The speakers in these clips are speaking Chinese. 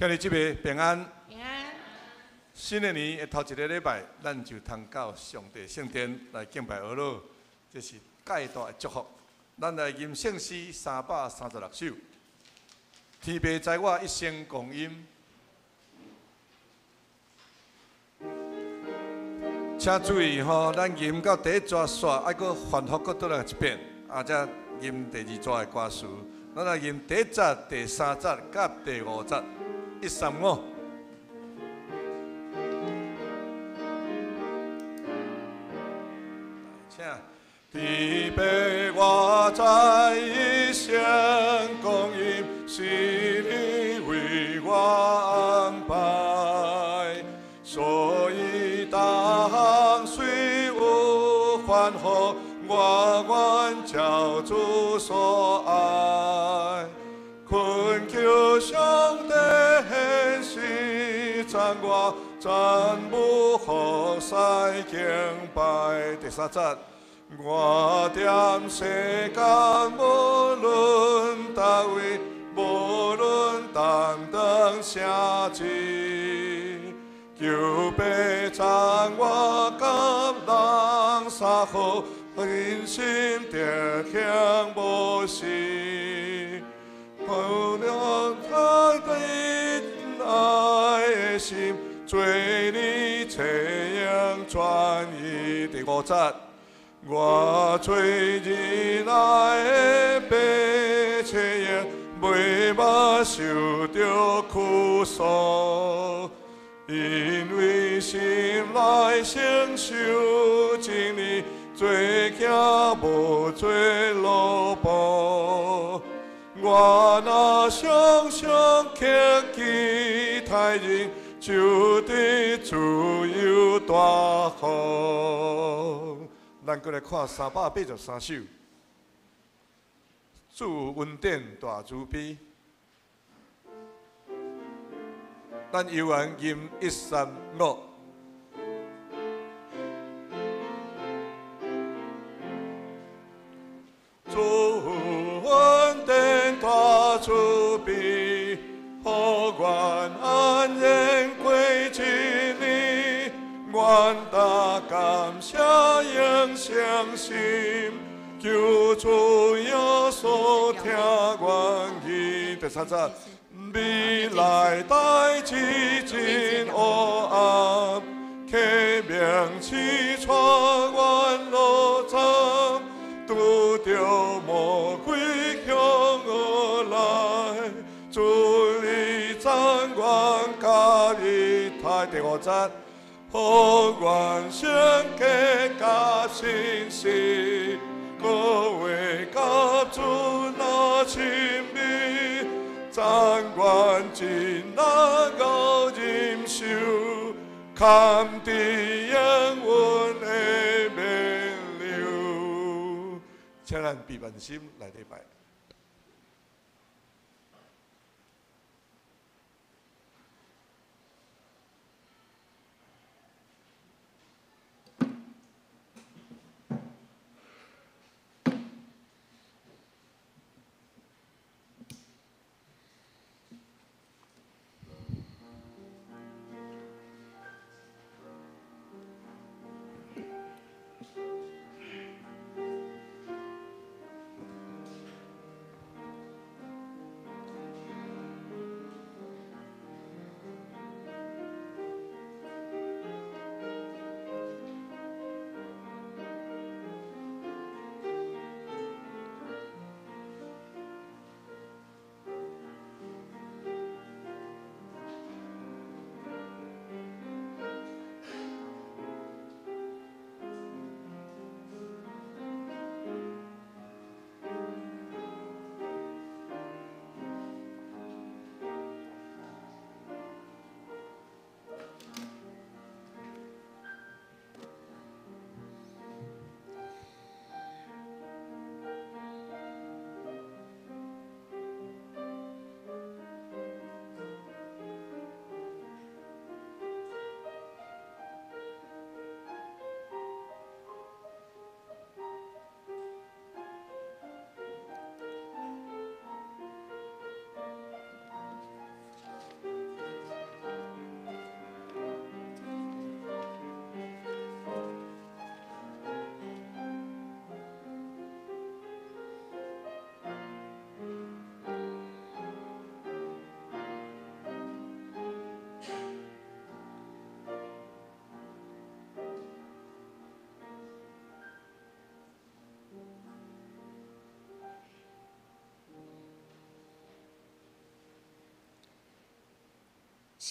今日这个平安，平安。新的年的头一个礼拜，咱就通到上帝圣殿来敬拜俄罗，这是介大的祝福。咱来吟圣诗336首，天父在我一生光阴。请注意吼，咱吟到第一节煞，还阁反复阁倒来一遍，才吟第二节的歌词。咱来吟第一节、第三节、甲第五节，135。请。天父我在一生光阴，是你为我安排，所以当虽有烦恼，我愿照主所爱，恳求上帝现时赞我，赞舞何塞敬拜。第三节。我踮世间，无论叨位，无论担当啥子，求爸赞我甲人相好，人心定向无事，抱了他的爱的心，做你采样专一的5节。我做日来的白切样，袂捌受着苦楚，因为心内承受真理，做行无做落步。我若常常刻期待人，就得自由大福。咱过来看383首，主恩典大慈悲。咱犹原吟135。主恩典大慈悲，何愿安然归至你？愿大感谢应相信，求主耶稣听愿意。第三节，未来代志真黑暗，刻名起错愿路走，拄着魔鬼向而来，主你赞愿加你太。第5节。何愿相隔甲心事，各位甲主那亲密，赞愿真那高忍受，堪知永远的免流。请咱闭眼心来礼拜。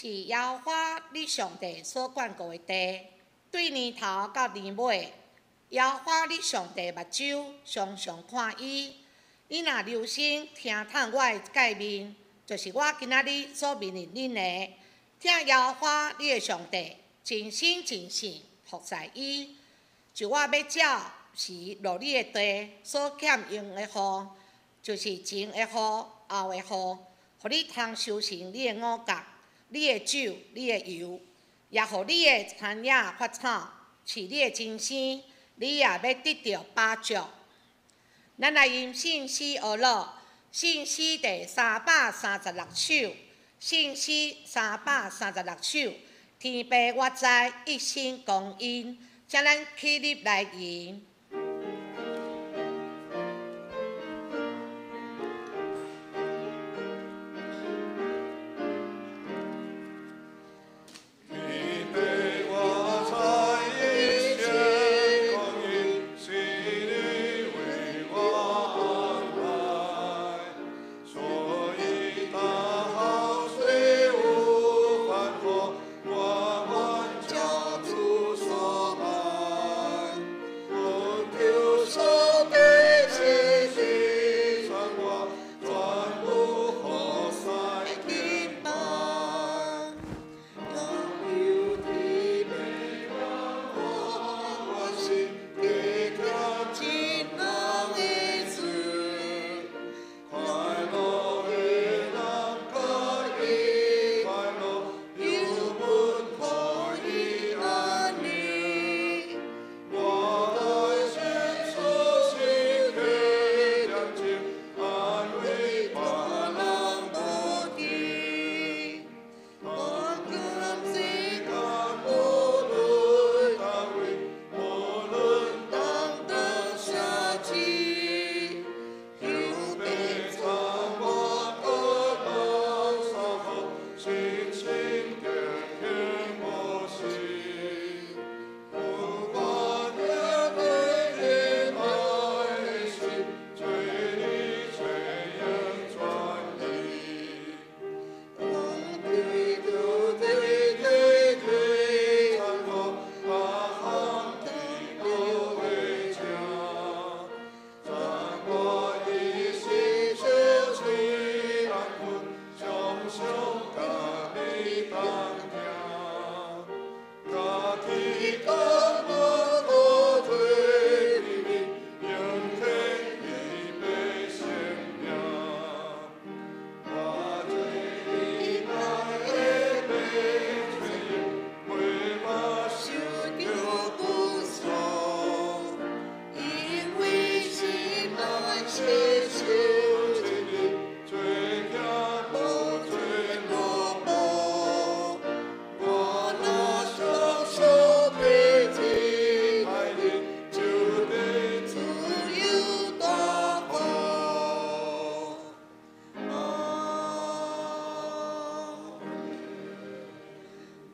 是耶和华你上帝所管顾的地。对年头到年尾，耶和华你上帝目睭常常看伊。你若留心听探我的诫命，就是我今仔日所命令恁的，听耶和华你的上帝，尽心尽性服侍伊。就我要照时落你的地所欠用的雨，就是前的雨、后的雨，互你通收成你的五角、你的酒、你的油，也互你的田野发草，饲你的精生，你也要得到饱足。咱来因信诗而乐，信诗第336首，信诗336首，天父我知，一心公因，请咱起立来吟。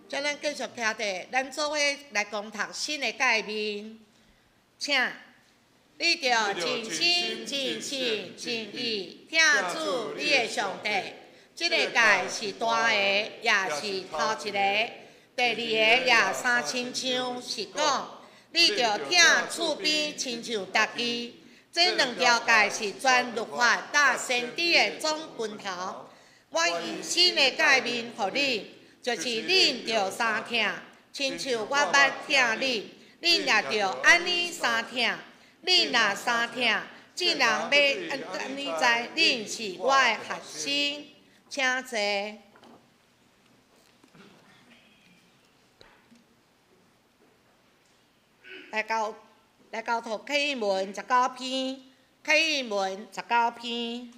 将咱继续听着，咱做伙来攻读新的诫命，请你着尽心、尽性、尽意听主你的上帝。这个诫是大个，也是头一个；第二个也三亲像，是讲你着听厝边亲像家己。这两条诫是全律法甲先知的总根头。我以新的诫命予你。就是恁着三听，亲像我捌听恁，恁也着安尼三听。恁若三听，既然要安尼知，恁是我的学生，请坐。来到读启应文19篇，启应文19篇。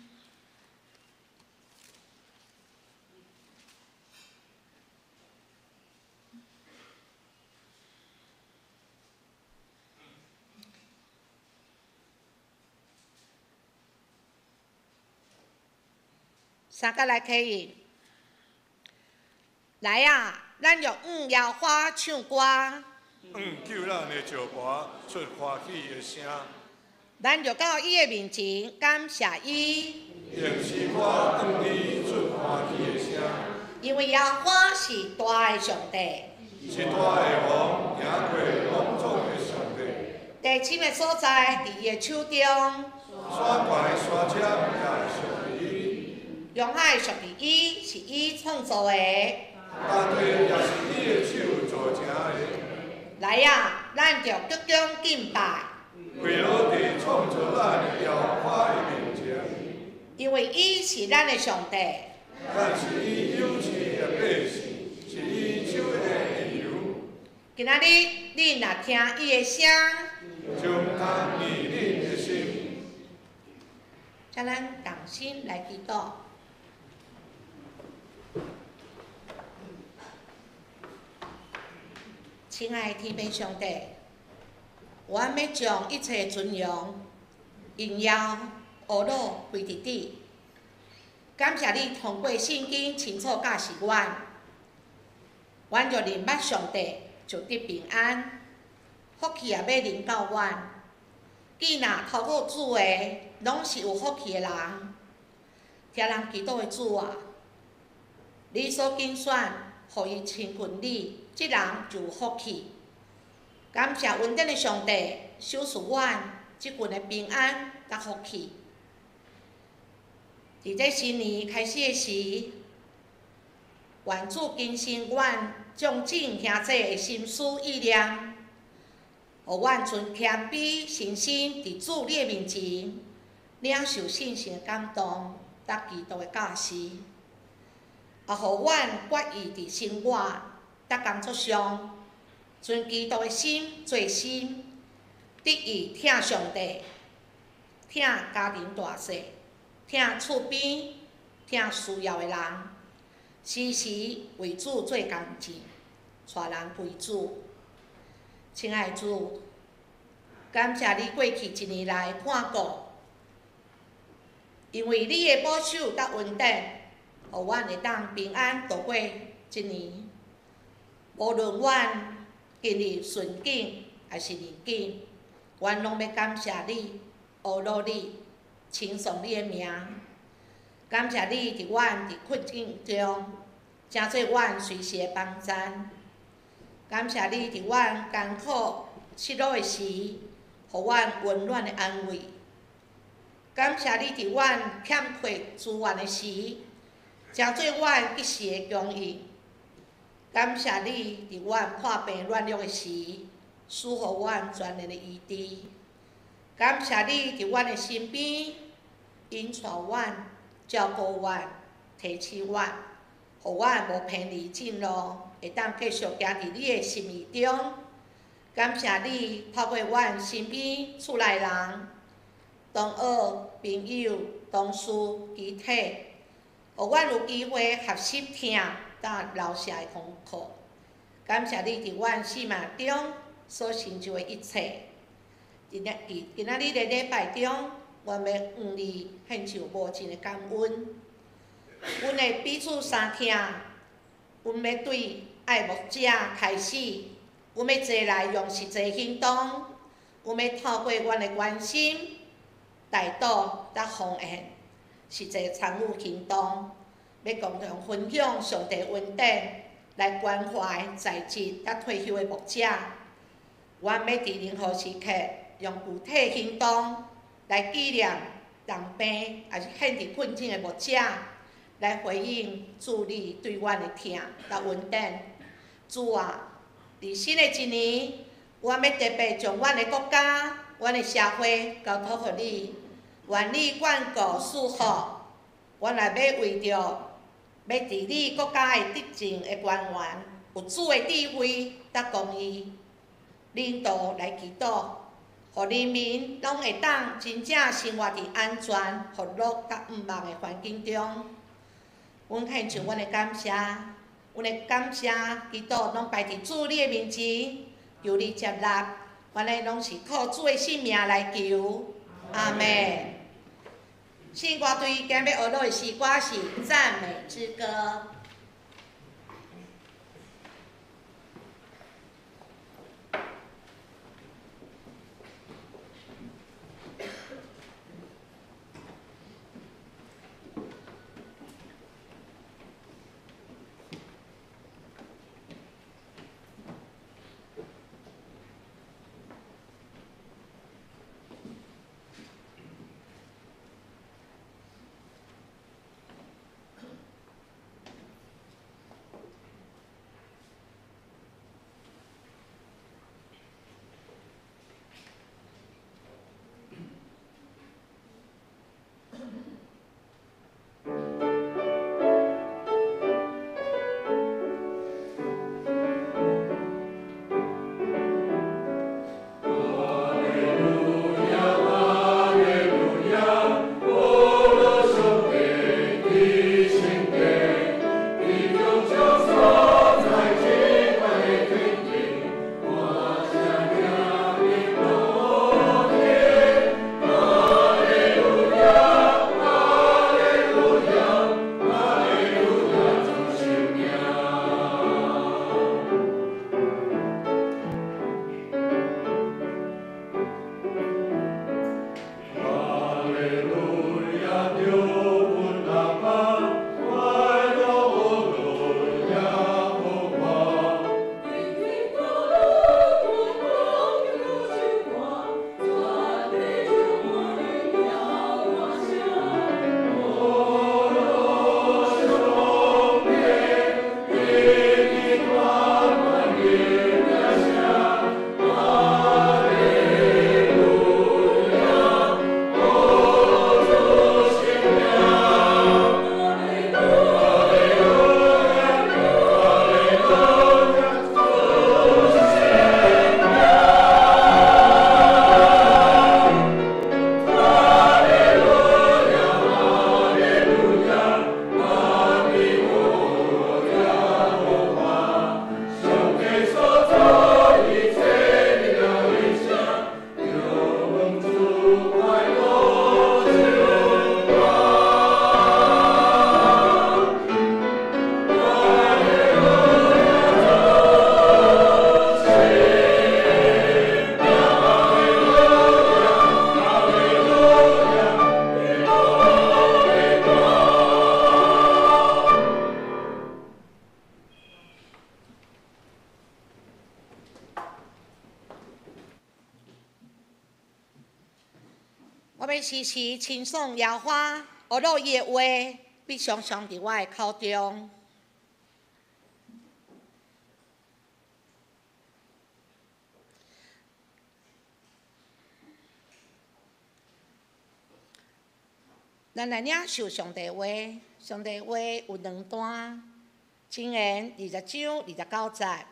三个来启应，来啊！咱用耶和华唱歌，救咱的石盘出欢喜的声。咱就到伊的面前感谢伊。用诗歌伊出欢喜的声。因为耶和华是大的上帝，是大的王，赢过拢总的上帝。地深的所在，伫伊的手中。山块山尖也属于伊，用海属于伊，是伊创造的。大地也是伊的手造成的。来啊，咱着鞠躬敬拜。为了伫创造咱的耶和华的面前，因为伊是咱的上帝。咱是伊有赐的百姓，是伊手的恩由。今仔日，恁若听伊的声，将他逆恁的心。叫咱同心来祈祷。亲爱的天父上帝，我要将一切尊荣、荣耀、恶乐归伫你。感谢你通过圣经清楚教示阮，阮就认捌上帝就得平安，福气也要临到阮。既若透过主话，拢是有福气的人。听人祈祷的主啊，你所拣选，互伊亲近你，即人就有福气。感谢恩典的上帝，赏赐阮即份的平安甲福气。伫这新年开始的时，愿主更新阮众姊兄姐的心思意念，互阮存谦卑信心伫主你的面前，领受信心的感动，甲基督的教示，也互阮决意伫生活、甲工作上，存基督的心做心，得以疼上帝，疼家庭大细，疼厝边，疼需要的人，时时为主做工钱，带人归主。亲爱的主，感谢你过去一年来看顾，因为你的保守甲恩典，互阮会当平安度过一年。无论阮今日顺境还是逆境，阮拢要感谢你，学乐你，称颂你的名。感谢你伫阮伫困境中，成做阮随时的帮衬。感谢你伫阮艰苦失落的时，互阮温暖的安慰。感谢你伫阮欠缺资源的时，成做阮一时的供应。感谢你伫阮破病软弱的时，赐予阮全然的医治。感谢你伫阮的身边，引带阮、照顾阮、提醒阮，互阮无偏离正路，会当继续行伫你的心意中。感谢你透过阮身边厝内人、同学、朋友、同事、肢体，互阮有机会学习听甲留下的功课。感谢你伫阮生命中所成就的一切。今仔日的礼拜中，阮要向你献上无尽的感恩。阮会彼此相听，阮要对爱牧者开始，阮要坐来用实际行动，阮要透过阮的关心、带导甲奉献，实际参与行动，要共同分享上帝恩典，来关怀在职甲退休的牧者。阮要伫任何时刻，用具体行动来纪念重病也是陷伫困境的牧者，来回应主你对阮的疼甲恩典。主啊，伫新的一年，阮要特别将阮的国家、阮的社会交托互你，愿你眷顾赐福。阮也要为着要治理国家的执政的官员，有主的智慧甲公义，领导来祈祷，互人民拢会当真正生活伫安全、福乐甲毋茫的环境中。阮献上阮的感谢，阮的感谢、祈祷拢摆伫主你的面前，求你接纳。阮的拢是靠主的性命来求，阿门。圣歌队今日要学到的诗歌是《赞美之歌》。时时亲送野花，学到伊的话，必常常伫我的口中。咱来领受上帝话，上帝话有2段，箴言20章29节，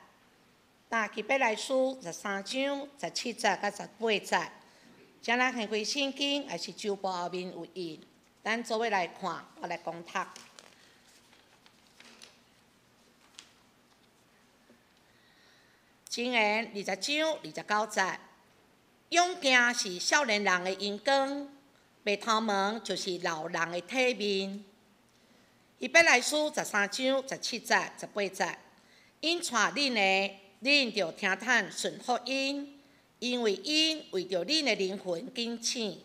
但希伯来书13章17节甲18节。将咱看开圣经，还是周报后面有印，咱做伙来看，我来讲读。箴言20章29节，勇敢是少年人的阳光。白头毛就是老人的体面。希伯来书13章17节、18节，因带恁的，恁就听叹顺服因，因为因为着恁的灵魂紧醒，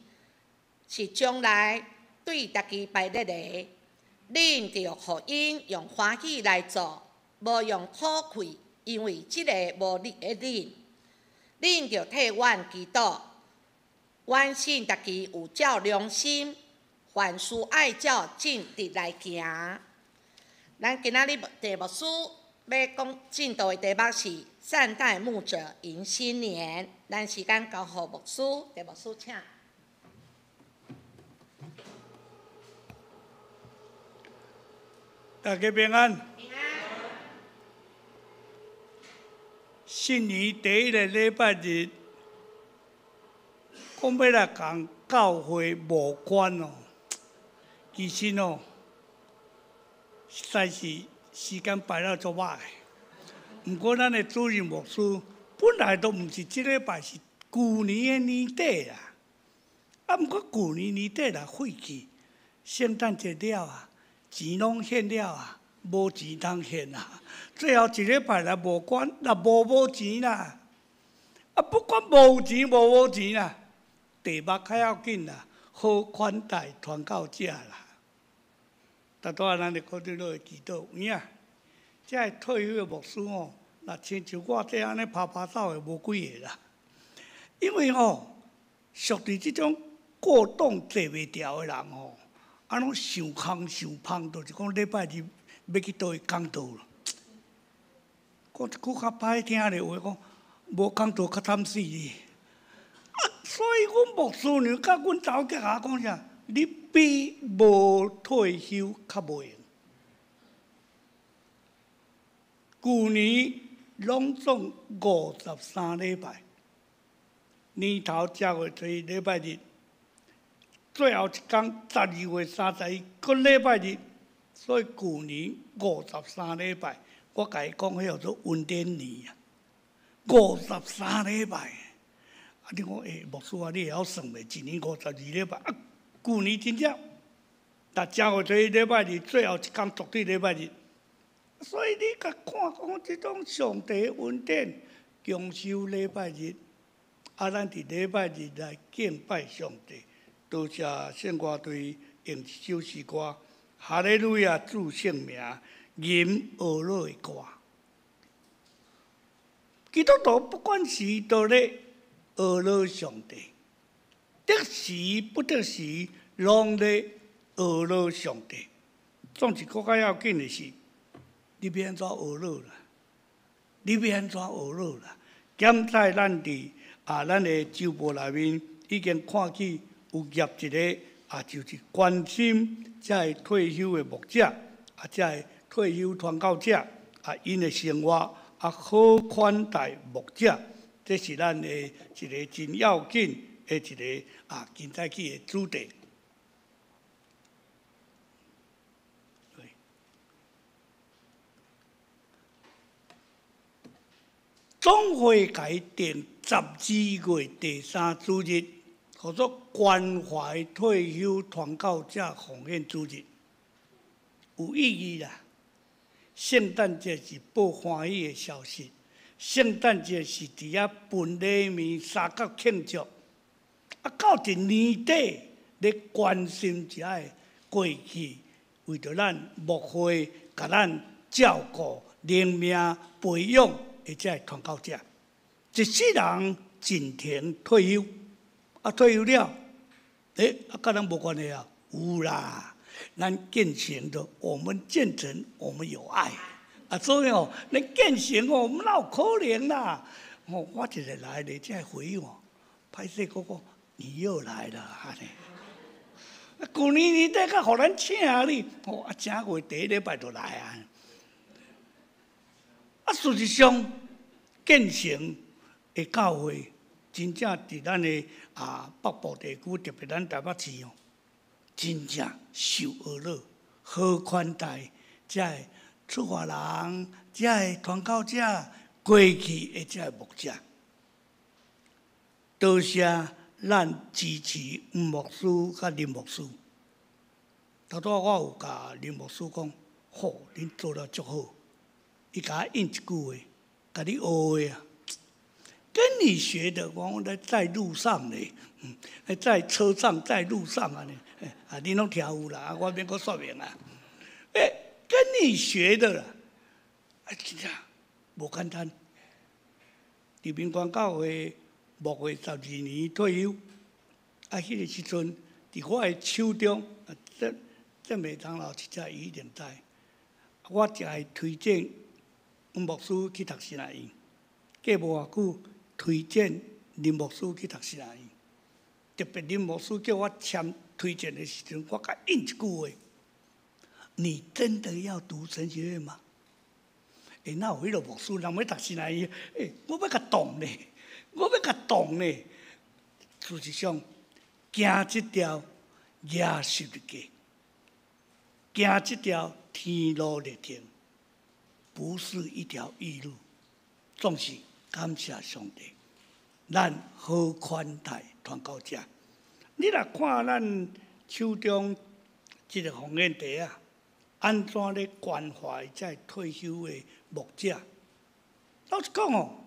是将来对家己排列的，恁就互因用欢喜来做，无用讨愧，因为即个无力的恁就替阮祈祷。阮信家己有照良心，凡事爱照正直来行。咱今仔日题目书要讲进度的题目是善待牧者迎新年。咱时间交予牧师，题目书请。大家平安。平安。新年第一个礼拜日。讲要来讲教会无关哦，其实哦，实在是时间排了足歹。毋过咱的主任牧师本来都毋是即礼拜，是旧年的年底啦。啊，毋过旧年年底啦废去，圣诞节了啊，钱拢献了啊，无钱通献啊。最后一礼拜来无管，若无钱啦。啊，不管无钱无钱啦。题目较要紧啦，好款待传教者啦。大多咱就靠伫落去祈祷，有影？即个退休的牧师哦，若亲像我这安尼拍拍走的无几个啦。因为哦，属于即种过动坐袂牢的人哦，啊拢想空想芳，就是讲礼拜日要去倒位讲道咯。讲一句较歹听的话，讲无讲道较惨死哩。所以，阮牧师娘甲阮查某囝仔讲啥？你比无退休较无用。旧年拢总53礼拜，年头正月初一礼拜日，最后一天12月31个礼拜日，所以旧年53礼拜，我甲伊讲，迄叫做运典年啊，53礼拜。啊！你讲牧师啊，你会晓算袂？一年52礼拜，啊，旧年真正，但正月初一礼拜日，最后一天绝对礼拜日。所以你甲看讲即种上帝的恩典，强修礼拜日，啊，咱伫礼拜日来敬拜上帝。多谢圣歌队用一首诗歌，哈利路亚主圣名，吟俄罗的歌。基督徒不管是倒咧。俄罗上帝，得时不得时，拢咧俄罗上帝。总是更较要紧的是，你要安怎俄罗啦？你要安怎俄罗啦？检在咱的周报内面已经看见有业一个就是关心这退休的牧者，这退休传教者因的生活好款待牧者。这是咱的一个真要紧的一个今早起的主题。总会改定12月第3主日，叫做关怀退休传教者奉献主日，有意义啦。圣诞节是报欢喜的消息。圣诞节是伫遐分礼面、三角庆祝，到一年底咧关心一下过去，为着咱牧会，甲咱照顾、灵命培养的这传教者，一世人尽田退休，退休了，跟咱无关系啊？有啦，咱见行的，我们见诚，我们有爱啊，所以哦，咱见行哦，我们哪有可能啦？哦，我一日来咧，才回应哦，歹势哥哥，你又来了，安尼。旧年底才互咱请你，哦，正月第一礼拜就来啊。事实上，建成的教会真正伫咱的北部地区，特别咱台北市哦，真正受呵乐、好款待，遮个出发人、遮个传教者、过去的遮个牧者，多谢咱支持吴牧师甲林牧师。头拄我有甲林牧师讲，好，恁做了足好。伊甲我应一句话，甲你学的啊，跟你学的，我在路上呢，在车上，在路上啊呢，你拢听有啦，我免阁说明啊。跟你学的啦，真正无简单。伫民权教会牧会12年退休，迄个时阵，伫我的手中，这麦当劳一只伊一定知，我正会推荐吴牧师去读神学院，过无偌久推荐林牧师去读神学院。特别林牧师叫我签推荐的时阵，我甲应一句话：你真的要读神学院吗？哪有迄个牧师人要读神学院？我要甲动呢，我要甲动呢。事实上，行这条耶稣的街。行这条天路历程，不是一条易路，总是感谢上帝，咱好款待传教者。你若看咱手中这个红眼茶啊，安怎咧关怀这退休的牧者？老实讲哦，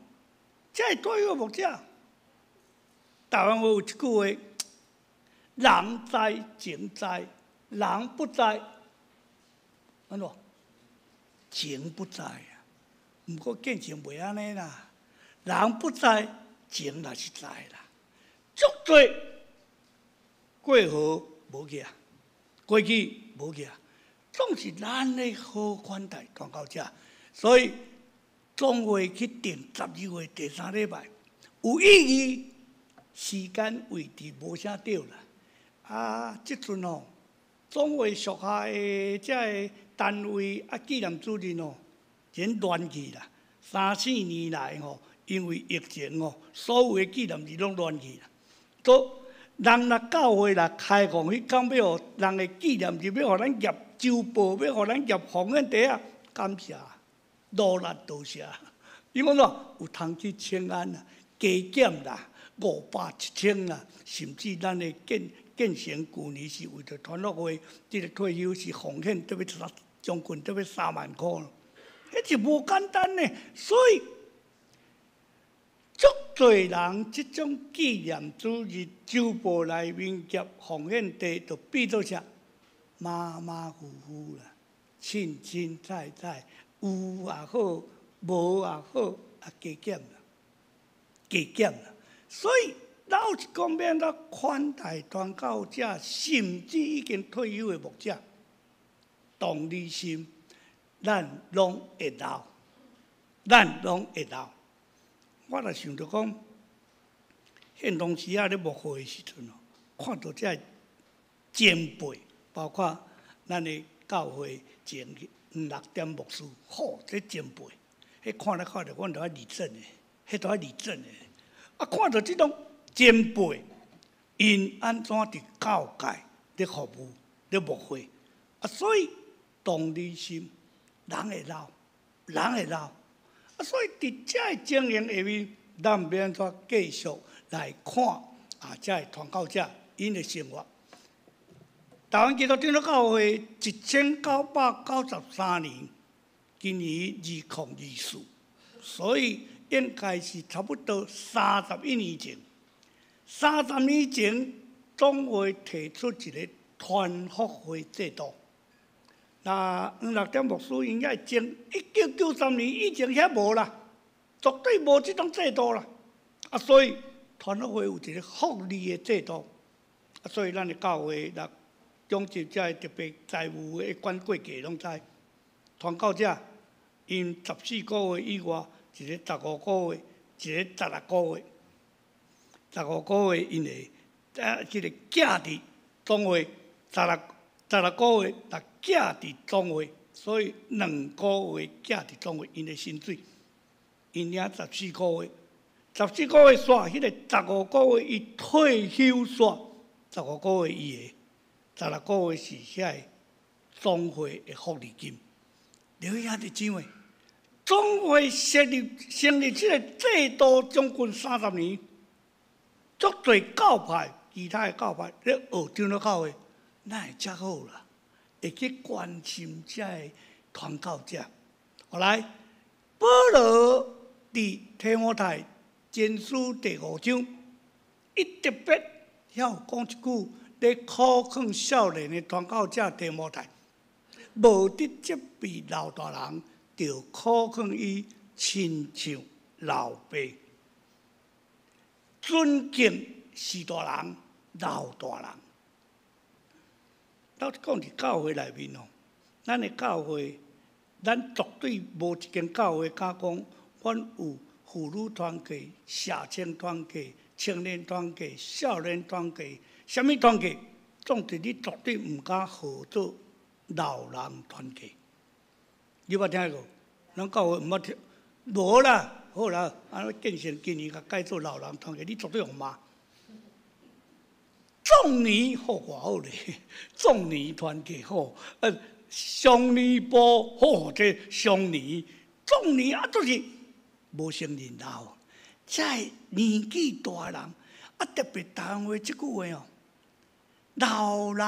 这退休的牧者，台湾话有一句话：人在情在，人不在。安怎？情不在啊，毋过见情袂安尼啦。人不在，情也是在啦。足多过河无去啊，过去无去啊，总是咱的好款待传教者。所以总会去定12月第3礼拜，有意义。时间位置无啥对啦。即阵哦，总会属下的遮个单位纪念主任哦，真乱去啦。3、4年来吼，因为疫情哦，所有的纪念日拢乱去啦。都人若教会若开放，迄讲要互人的纪念日，要互咱业周报，要互咱业红眼茶啊，感谢，努力多谢。因为喏，有通去请安啦，加减啦，500、1000啦，甚至咱的建成旧年是为着团乐会，这个退休是奉献，得要将近得要3万块，迄是无简单呢。所以，足侪人即种纪念主日周报内面夹奉献地，就变做啥马马虎虎啦，清清彩彩，有也好，无也好，加减啦，加减啦。所以。老实讲，免咱款待传教者，甚至已经退休的牧者，同理心，咱拢会留，咱拢会留。我就想着讲，现当时咧牧会的时阵哦，看到这前辈，包括咱的教会前6点牧师，好，这前辈，迄看着，阮都爱立正的，迄都爱立正的。看到这种。前辈，因安怎伫教界咧服务咧牧会，所以同理心，人会老，人会老，所以伫遮个经营下面，咱毋免安怎继续来看遮个传教者因的生活。台湾基督长老教会1993年，今年2024，所以应该是差不多31年前。30年前，总会提出一个团福会制度。那6点牧师应该前1993年以前遐无啦，绝对无这种制度啦。所以团福会有一个福利的制度。所以咱的教会若总之才特别财务的管过价拢知。传教者因14个月以外，一个15个月，一个16个月，15个月因会即个假伫总会16个月，若假伫总会，所以2个月假伫总会，因的薪水，因领14个月，14个月煞，迄个15个月伊退休煞，15个月伊的，16个月是遐个总会的福利金。留意下弟兄妹，总会成立这个制度将近30年，足侪教派，其他的教派咧学长老教会，哪会遮好啦？会去关心遮个传教者。后来保罗伫提摩太前书第5章，伊特别要讲一句，咧考劝少年的传教者提摩太。无得责备老大人，就考劝伊亲像老爸，尊敬士大人、老大人。咱讲伫教会内面哦，咱的教会，咱绝对无一间教会敢讲，阮有妇女团契、社青团契、青年团契、少年团契，啥物团契，总之你绝对毋敢号做老人团契。你捌听过？咱教会毋捌听，无啦，好啦，安尼建成今年甲改做老人团契，你绝对互骂。壮年好偌好咧，壮年团契好，少年部好，这少年、壮年啊，都是无承认老。在年纪大人啊，特别台湾话即句话哦，老人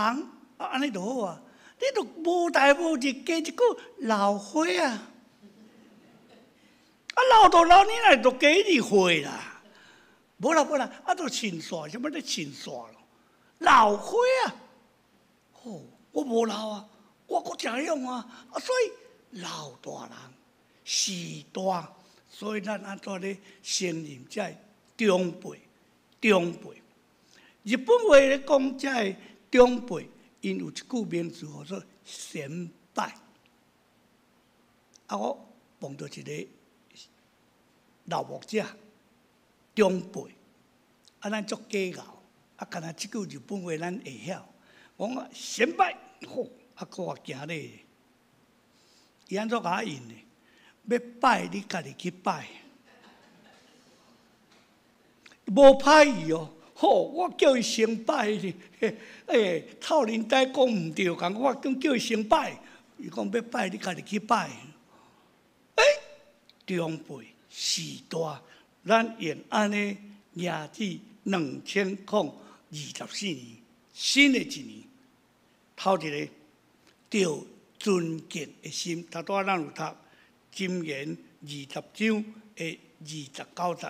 啊，安尼就好啊。你著无代无志加一句老伙啊，啊老大老年来著加一岁啦，无啦，啊著亲煞，什么咧亲煞咯？老伙啊，哦，我无老啊，我阁诚勇啊，所以老大人时大，所以咱安怎咧承认这长辈？日本话咧讲这长辈。因有一句名词叫做“先拜”。啊，我碰到一个老牧者、长辈，啊，咱足计较，啊，干那即句日本话咱会晓。讲先拜，好，啊，搁我行咧。伊安怎甲我应呢？要拜你家己去拜，无歹意哦。好，我叫伊先拜哩。臭人呆讲毋对，共我叫伊先拜。伊讲要拜，你家己去拜。长辈时大，咱用安尼廿至2024年，新的一年，头一个着尊敬的心。头拄仔咱有读《箴言》20章的29节。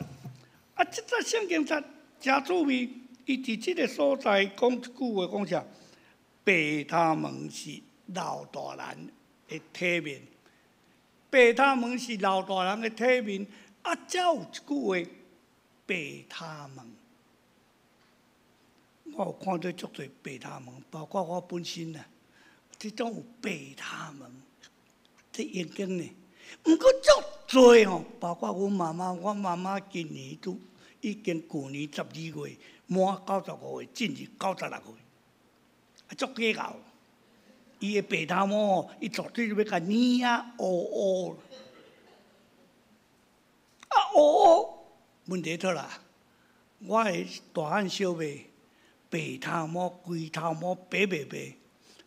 啊，这则圣经节。真趣味，伊伫即个所在讲一句话，讲啥？白塔门是老大人的体面，白塔门是老大人的体面。啊，才有一句话，白塔门。我有看到足侪白塔门，包括我本身啊，即种有白塔门，这眼睛呢。毋过足侪吼，包括阮妈妈今年都。已经去年12月满95岁，进入96岁，啊，足计较。伊的白头毛，伊绝对要甲捏啊乌，啊乌，问题倒啦。我的大汉小妹，白头毛、规头毛白，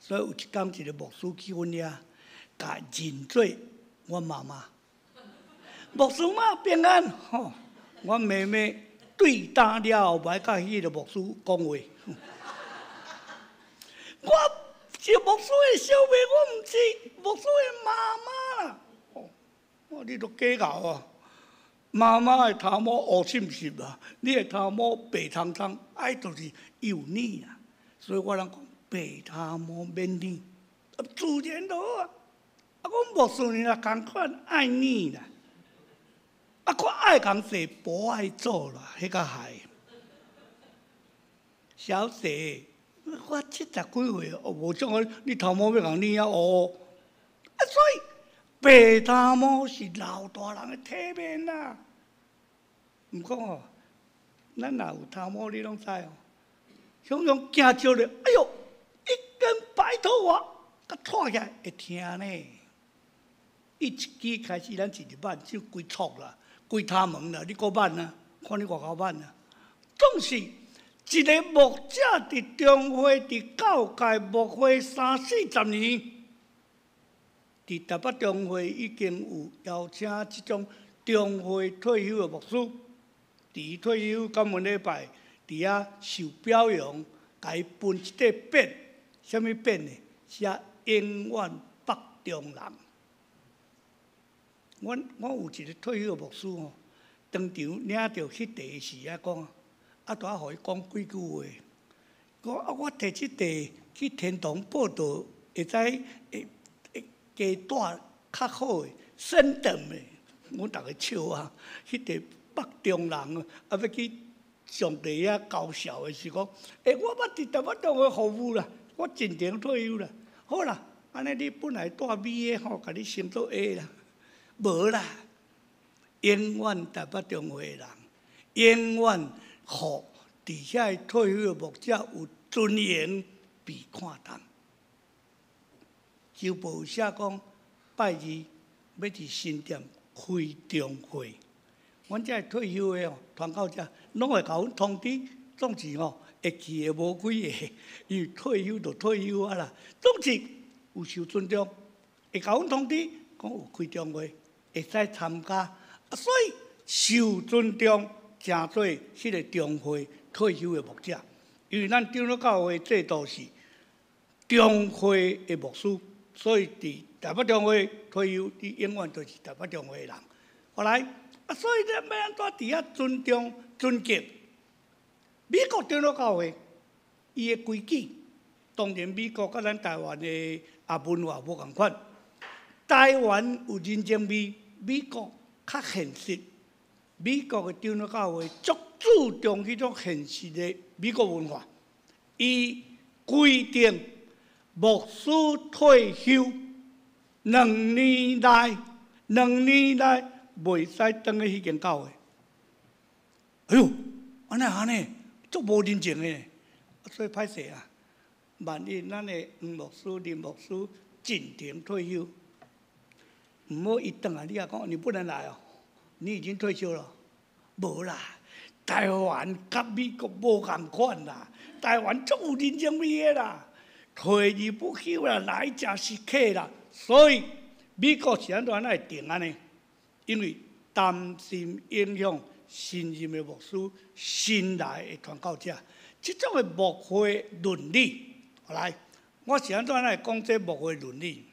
所以有一天一个牧师去阮遐，甲认做阮妈妈。牧师妈平安吼，阮妹妹。对答了后，歹甲迄个牧师讲话。我是牧师的小妹，我毋是牧师的妈妈啦。哦，你都假搞啊！妈妈的头毛乌深深啊，你的头毛白苍苍，爱就是油腻啊。所以我人讲白头毛免腻，自然就好啊。啊，我牧师呢，共款爱腻啦。啊，我爱共说，无爱做啦，迄个害。小姐我70几岁，无种个你头毛要共你遐乌，所以白头毛是老大人的体面啦。毋过吼，咱若有头毛，你拢知哦。常常惊招咧，哎哟，一根白头发，甲拖起来会疼呢。伊一支开始，咱一日挽，就规撮啦，规头毛啦，你搁挽啊？看你外口挽啊！总是一个牧者伫中会伫教界牧会30-40年，伫台北中会已经有邀请即种中会退休的牧师，伫退休感恩礼拜。伫遐受表扬，甲伊分一块匾，什物匾呢？写永远北中人。我有一个退休的牧师吼，当场领到迄地时啊讲，啊，拄仔互伊讲几句话。我摕即地去天堂报道，会使加带较好的升等的。阮逐个笑啊，迄地北中人啊，要去。上帝遐高效的是讲，我捌伫台北中会服务啦，我真正退休啦。好啦，安尼你本来带美的吼，甲你升做 A 啦，无啦，永远台北中会的人，永远互伫遐退休的牧者有尊严被看重。周报写讲，拜二要伫新店开中会。阮遮退休的哦，传到遮，拢会甲阮通知，总是吼会去的无几个，因为退休就退休啊啦。总是有受尊重，会甲阮通知，讲有开中会，会使参加。所以受尊重，诚做迄个中会退休的牧者，因为咱长老教会制度是中会的牧师，所以伫台北中会退休，你永远都是台北中会的人。后来。所以咱要安怎伫遐尊重、尊敬美国长老教会伊的规矩？当然，美国甲咱台湾的文化无共款。台湾有人情味，美国较现实。美国的长老教会足注重迄种现实的美国文化。伊规定牧师退休2年内。袂使转去迄间教会。哎呦，安尼，足无人情的，所以歹势啊。万一咱的黄牧师、林牧师进庭退休，毋好一转来，你也讲你不能来哦，你已经退休了。无啦，台湾甲美国无共款啦，台湾足有人情味的啦，退而不休啦，来者是客啦。所以美国是安怎会定安尼？因为担心影响新任的牧师新来的传教者，这种的牧会伦理，来，我是安怎来讲这牧会伦理？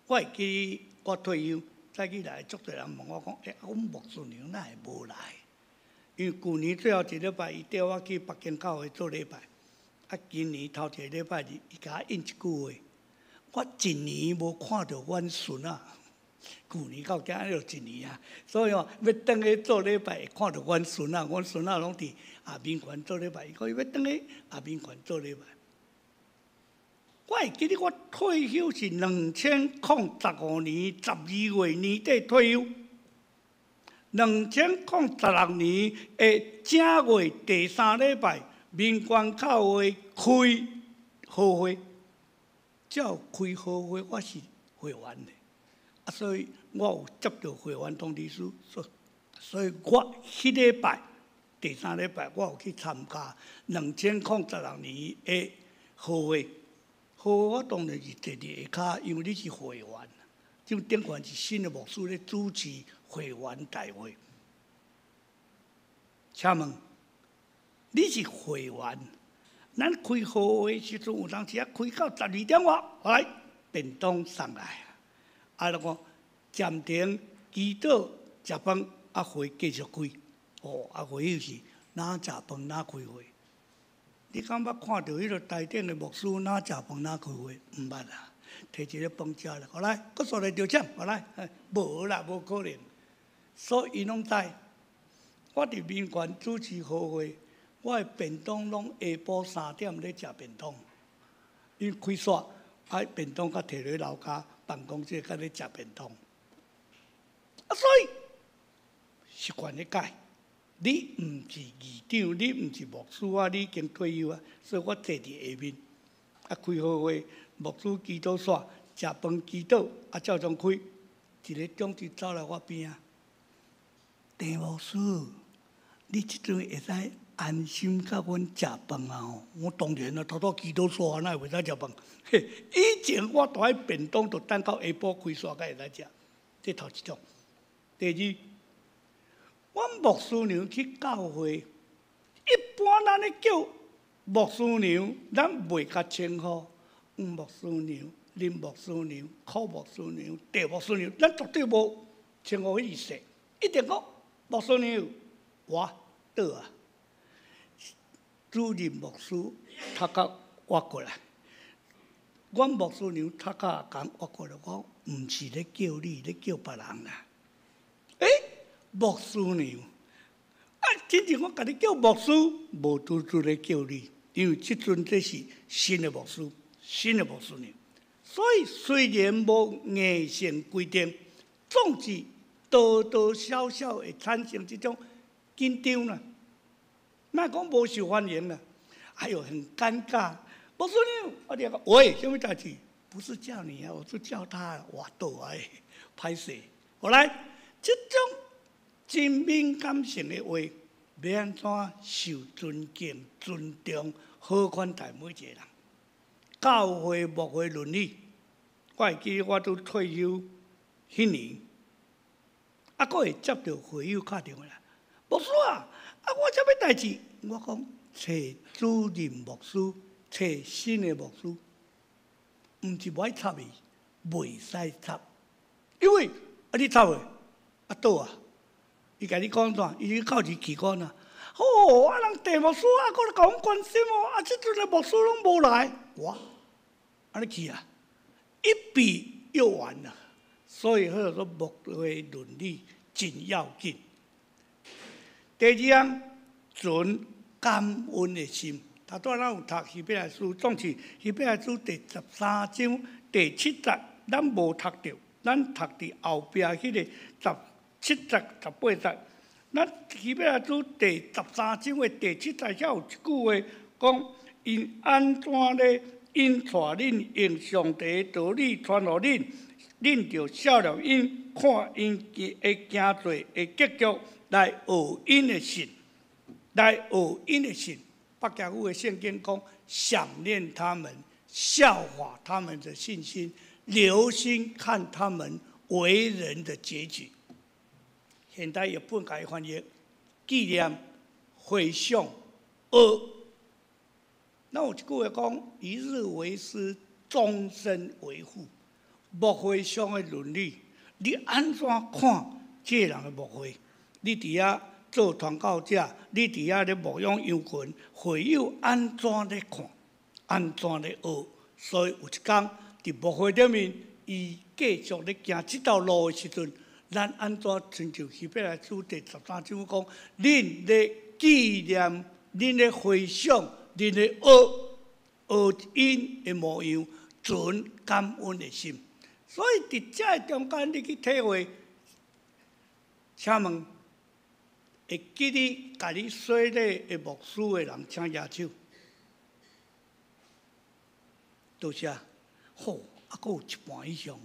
我会记我退休再去来，足多人问我讲，阮牧师娘哪会无来？因为旧年最后一礼拜，伊带我去北京教会做礼拜，今年头一个礼拜日，伊甲我应一句话，我一年无看到阮孙啊。旧年到今就1年啊，所以要转去做礼拜，会看到阮孙啊，阮孙啊拢伫民权做礼拜，伊讲伊要转去民权做礼拜。我会记得我退休是2015年12月年底退休，2016年的正月第3礼拜，民权教会开好会，只要开好会，我是会员的。所以我有接到会员通知书，所以我迄礼拜第3礼拜我有去参加2016年的好会。好会我当然是坐伫下骹，因为你是会员，就顶悬是新的牧师咧主持会员大会。请问你是会员，咱开好会时阵有当时啊开到12点外，来便当送来。就讲暂停祈祷食饭，会继续开。会是哪食饭哪开会？你敢捌看到迄个台顶的牧师哪食饭哪开会？毋捌啦，摕一个饭食啦，来，搁煞来调签，来，无啦，无可能。所以伊拢知，我伫民权主持好会，我的便当拢下晡3点咧食便当，因开煞，便当甲摕落楼骹办公室，甲咧食便当。所以习惯咧改。你毋是议长，你毋是牧师啊，你已经退休啊，所以我坐伫下面。开好会，牧师祈祷煞，食饭祈祷，照常开。一个长子走来我边啊，陈牧师，你即阵会使安心甲阮食饭啊？吼，我当然啊，偷偷祈祷煞，哪会袂使食饭？嘿，以前我住喺便当，就等到下晡开煞，才会来食。这头一种。第二。阮牧师娘去教会，一般咱咧叫牧师娘，咱袂甲称呼黄牧师娘、林牧师娘、柯牧师娘、戴牧师娘，咱绝对无称呼迄意思。一定讲牧师娘，我倒啊，主任牧师他甲我过来，阮牧师娘他甲讲我过来，我毋是咧叫你，咧叫别人啦。牧师娘，真正我甲你叫牧师，无拄拄咧叫你，因为即阵这是新的牧师，新的牧师娘。所以虽然无硬性规定，总之多多少少会产生这种紧张啦。莫讲无受欢迎啦，还有很尴尬。牧师娘，我哋讲喂，什么代志？不是叫你啊，我是叫他，我倒来歹势。后来这种。真敏感性的话，要安怎受尊敬、尊重、好款待每一个人？教会牧会伦理，我会记我拄退休迄年，佫会接到会友打电话来，牧师啊，我啥物代志？我讲找主任牧师，找新的牧师，毋是无爱插伊，袂使插，因为你插袂倒啊。伊甲你讲啥？伊去考试期间啊，人地牧师过来甲阮关心哦，即阵的牧师拢无来，哇，安尼去啊，一笔又完了。所以迄个牧会伦理真要紧。第二项，存感恩的心。头拄咱有读希伯来书，总是希伯来书第13章第7节，咱无读到，咱读伫后壁迄个17节、18节，咱希伯来书第13章的第7节，遐有一句话讲：因安怎咧？因带恁用上帝的道理传互恁，恁就效了因，看因会行做的结局，来学因的信，来学因的信。百家父的圣经讲：想念他们，效法他们的信心，留心看他们为人的结局。现代日本改翻译，纪念、回想、学。那有一句话讲：一日为师，终身为父。牧会上的伦理，你安怎看这人的牧会？你伫遐做传教者，你伫遐咧牧养羊群，会友安怎咧看？安怎咧学？所以有一天伫牧会顶面，伊继续咧行这条路的时阵。咱安怎亲像希伯来书第13章讲，恁咧纪念，恁咧回想，恁咧学因的模样，存感恩的心。所以伫这中间，你去体会，请问会记你甲你洗礼的牧师的人，请举手。多谢。好，佫有一半以上。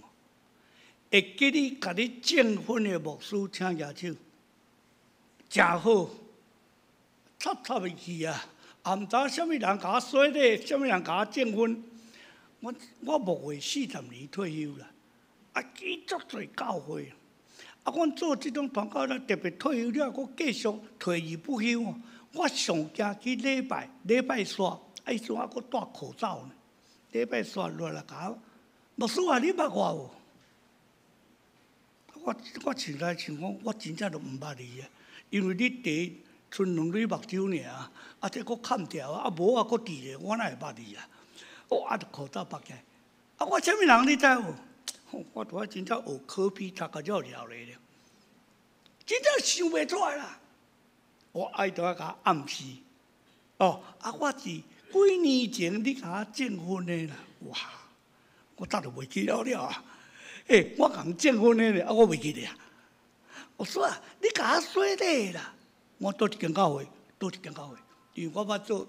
会记你甲你证婚的牧师，请举手，真好，插入去啊！也毋知什么人甲我洗礼，什么人甲我证婚。我牧会40年退休啦，去足侪教会。阮做即种传教咧，特别退休了，我继续退而不休。我上惊去礼拜煞，伊阵佫戴口罩呢。礼拜煞落来甲牧师啊，你捌我无？我实在想讲，我真正都毋捌你啊，因为你第剩2蕊目睭尔，这佫砍掉无佫伫咧，我哪会捌你啊？着口罩拔起来，我啥物人你知无？我拄仔真正学科比读个了了咧，真正想袂出来啦。我爱拄仔甲暗示，哦，我是几年前你甲我证婚的啦，哇，我早就袂记了啊！我甲人证婚的咧，我袂记得啊。我说啊，你甲我说咧啦，我倒一间教会，因为我捌做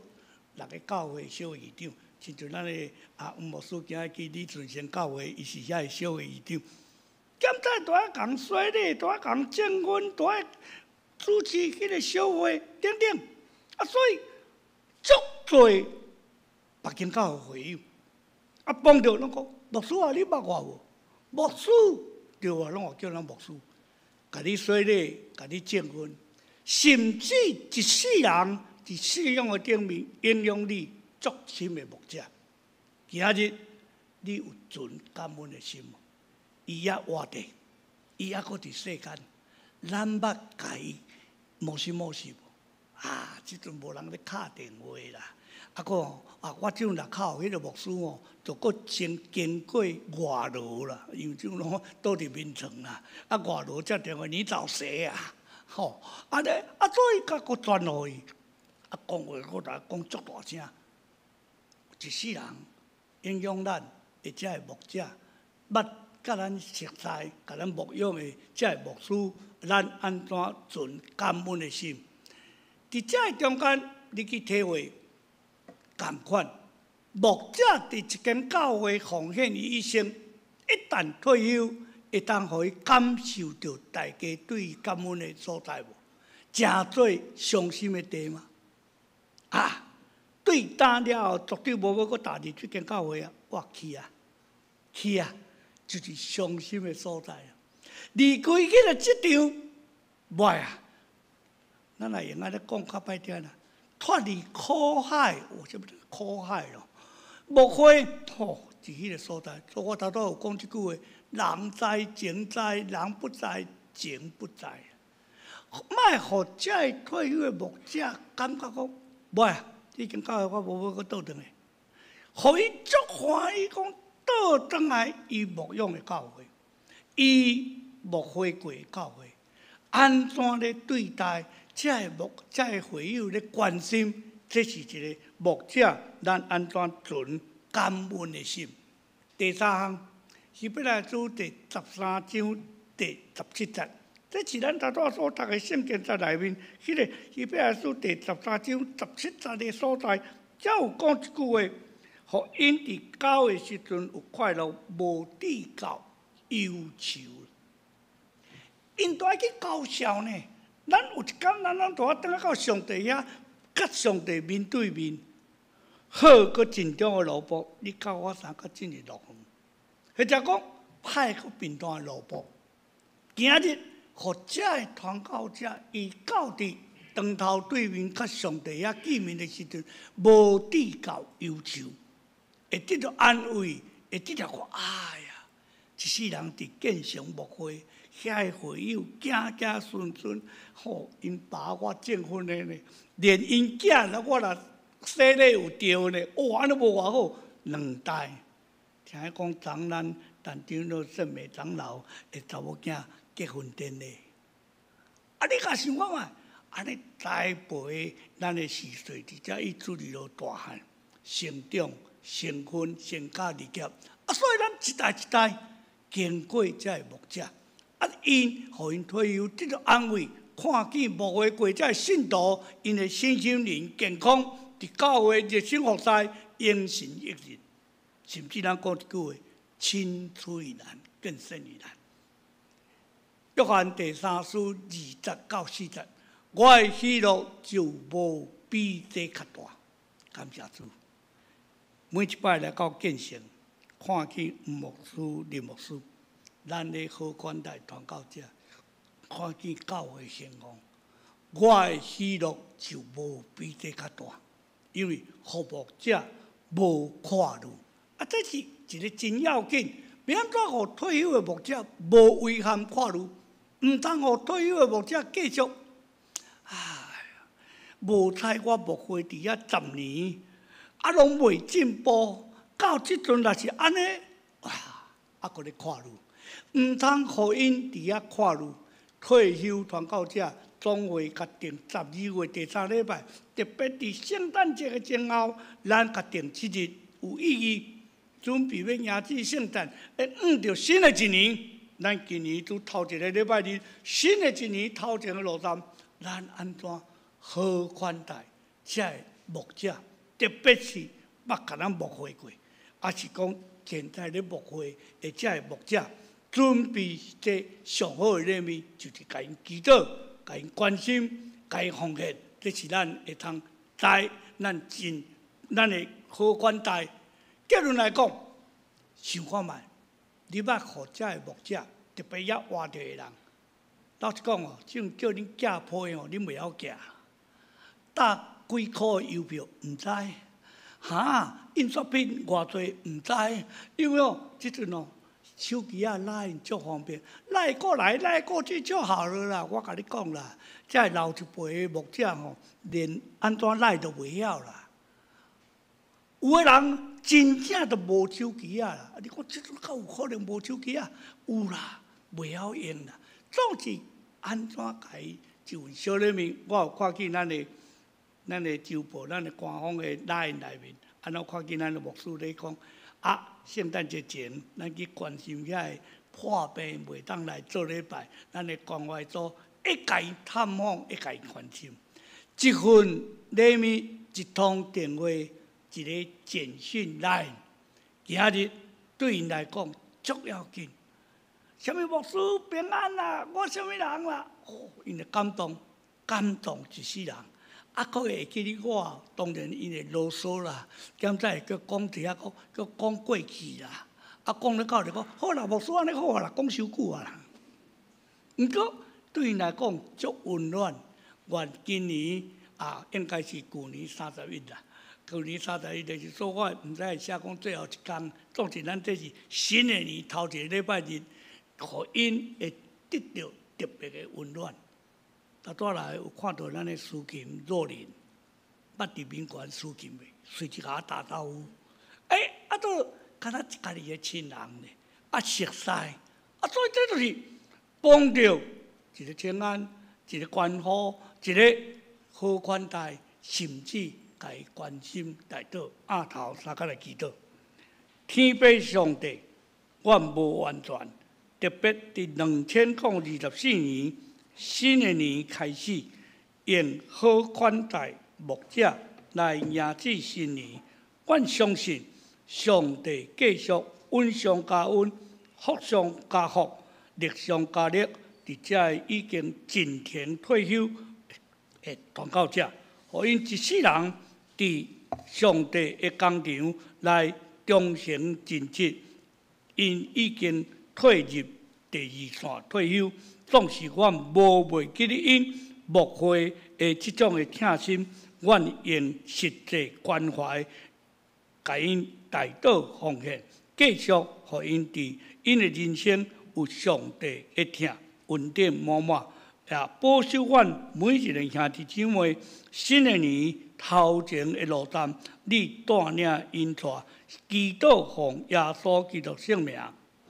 6个教会小会议长，亲像咱的吴牧师今日去李顺成教会，伊是遐的小会议长。检在都爱讲说咧，都爱讲证婚，都爱主持迄个小会等等，所以足多别间教会会友，碰到拢讲牧师啊，你捌我无？牧师对啊，拢话叫咱牧师，甲你说咧，甲你证婚，甚至一世人伫信仰的顶面影响你足深的牧者。今日你有存感恩的心无？伊也活着，伊也搁伫世间，咱捌甲伊无心无事无？即阵无人咧敲电话啦。我这种若靠迄个牧师哦，就搁先经过外劳啦，因为这种拢倒伫眠床啦。外劳接电话，你找谁啊？安尼所以甲搁转落去，讲话搁来讲足大声，一世人影响咱的遮个牧者，捌甲咱熟悉、甲咱牧养的遮个牧师，咱安怎存感恩的心？伫遮个中间，你去体会。同款，牧者伫一间教会奉献伊一生，一旦退休，会当互伊感受到大家对伊感恩的所在无？诚做伤心的地吗？对打了后，绝对无要搁踏入这间教会啊！我去啊，就是伤心的所在啊！离开去了这场，袂啊！咱来用安尼讲较歹听啦。脱离苦海，什么苦海咯？牧会伫迄个所在，所以我头拄有讲一句话：人在情在，人不在情不在。莫互遮个退休的牧者感觉讲，袂啊，已经教会我无要搁倒转来，互伊足欢喜讲倒转来伊牧养的教会，伊牧会过的教会，安怎咧对待？这个会友咧关心，这是一个牧者，咱安怎存感恩的心？第三项，希伯来书第13章第17节，这是咱头拄所读的圣经在内面。迄个希伯来书第13章17节的所在，才有讲一句话：，互因伫教的时阵有快乐，无计较忧愁。因都爱去高效呢。咱有一天，咱都要等到上帝遐，甲上帝面对面，好个尽忠的萝卜，你教我三个进入乐园，或者讲歹个平淡的萝卜。今日，互遮个传教者，伊到伫长头对面，甲上帝遐见面的时阵，无计较忧愁，会得到安慰，会得到讲，哎呀，一世人伫建成牧会。遐个会友行顺顺，因爸我证婚的呢，连因囝啦，我若生咧有着呢，安尼无偌好，2代。听讲长咱但长老圣美长老的查某囝结婚典礼，你甲想看嘛？安尼栽培咱的时岁，伫遮伊处理了大汉成长、成婚、成家立业，所以咱一代一代经过遮个牧者。因互因退休得到安慰，看见牧会过遮信徒，因的身心灵健康，伫教会热心服侍，应神益人。甚至咱讲一句话：青出于蓝，更胜于蓝。约翰第3书2节到4节，我的喜乐就无比这较大。感谢主！每一摆来到建成，看见牧师、林牧师。咱咧好款待传教者，看见教会兴旺，我的喜乐就无比这较大，因为服务者无跨路，这是一个真要紧。要安怎互退休的牧者无遗憾跨路？毋通互退休的牧者继续，无采我牧会伫遐10年，拢未进步，到即阵若是安尼，搁咧跨路。毋通互因伫遐看路，退休传教者总会决定12月第3礼拜，特别伫圣诞节的前后，咱决定这日有意义，准备要迎接圣诞，要遇到新的一年。咱今年拄头一个礼拜日，新的一年头前的路站，咱安怎好款待这个牧者？特别是捌甲咱牧会过，也是讲现在咧牧会的这个牧者，准备这上好的礼物，就是甲因祈祷、甲因关心、甲因奉献，这是咱会通知咱的好款待。结论来讲，想看觅，你捌互这个牧者，特别遐活着的人，老实讲哦，种叫恁寄批哦，恁袂晓寄，搭几箍的邮票毋知。印刷品偌济毋知，因为哦，即阵哦，手机啊来足方便，来过来来过去就好了啦。我甲你讲啦，这老一辈的牧者吼，连安怎来都袂晓啦。有的人真正都无手机啊啦，你讲即阵敢有可能无手机啊？有啦，袂晓用啦。总是安怎甲伊一份小礼物，我有看见咱的周报，咱的官方的line内面，安怎看见咱的牧师咧讲圣诞节前，咱去关心遐个破病袂当来做礼拜，咱的关怀组一甲伊探访，一甲伊关心，一份礼物，一通电话，一个简讯line，今日对因来讲足要紧。什么牧师平安啦，我什么人啦，因会感动一世人。佫会记哩我，当然因会啰嗦啦，兼再佫讲一下，佫讲过去啦。讲咧到就讲，好啦，牧师安尼好啊啦，讲伤久啊啦。毋过对因来讲足温暖。原今年应该是旧年31啦。旧年31就是说，我毋知会写讲最后一天，总之咱这是新的年头一个礼拜日，互因会得到特别的温暖。倒来有看到咱的司琴若琳，捌伫民权司琴的，随即甲我打招呼。都敢若家己的亲人呢，熟悉，所以这就是帮着一个平安，一个关护，一个好款待，甚至甲伊关心来到头三甲来祈祷。天父上帝，我无完全，特别伫2024年。新的年开始，用好款待牧者来迎接新年。我相信上帝继续温上加温，福上加福，力上加力，伫这已经进田退休的传教者，互因一世人伫上帝的工场来忠诚尽职。因已经退入第2线退休。总是我无袂记得因牧会的这种的疼心，我用实际关怀，甲因代祷奉献，继续互因伫因的人生有上帝的疼，恩典满满，也保守阮每一个兄弟姊妹。新的年头前的路站，你带领因带，祈祷奉耶稣基督圣名，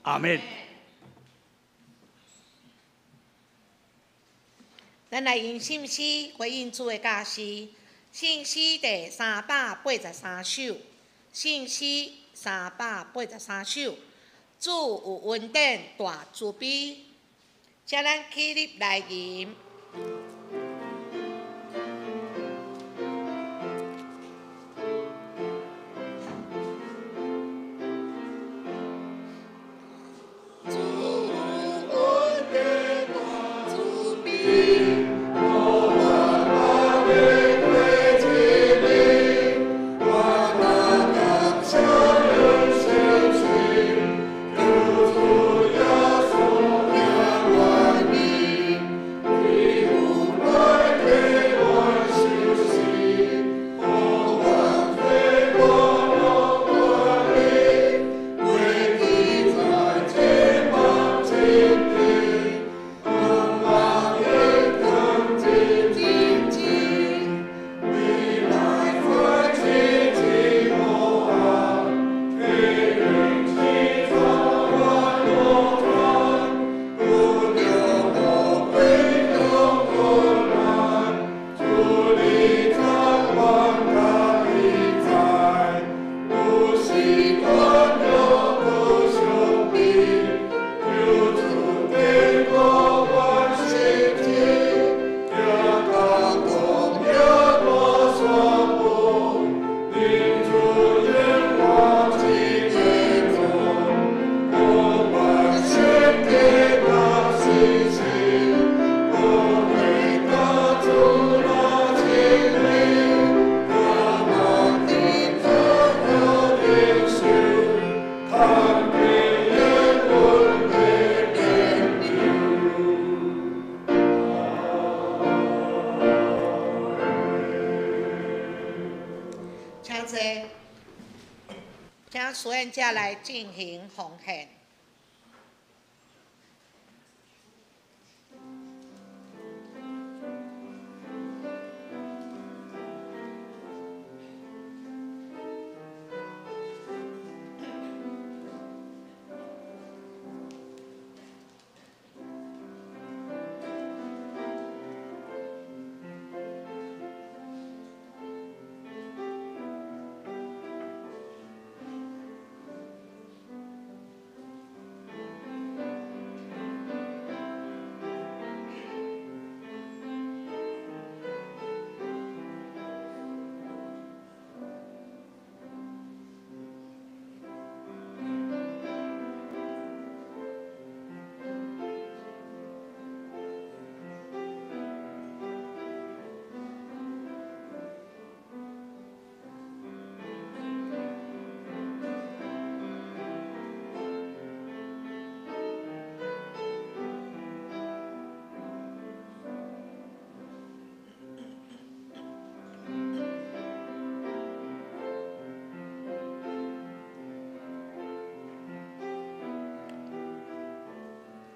阿门。咱来用信息回应主的教示，信息第383首，信息383首，主有恩典大慈悲，请咱起立来吟。我请苏演者来进行奉献。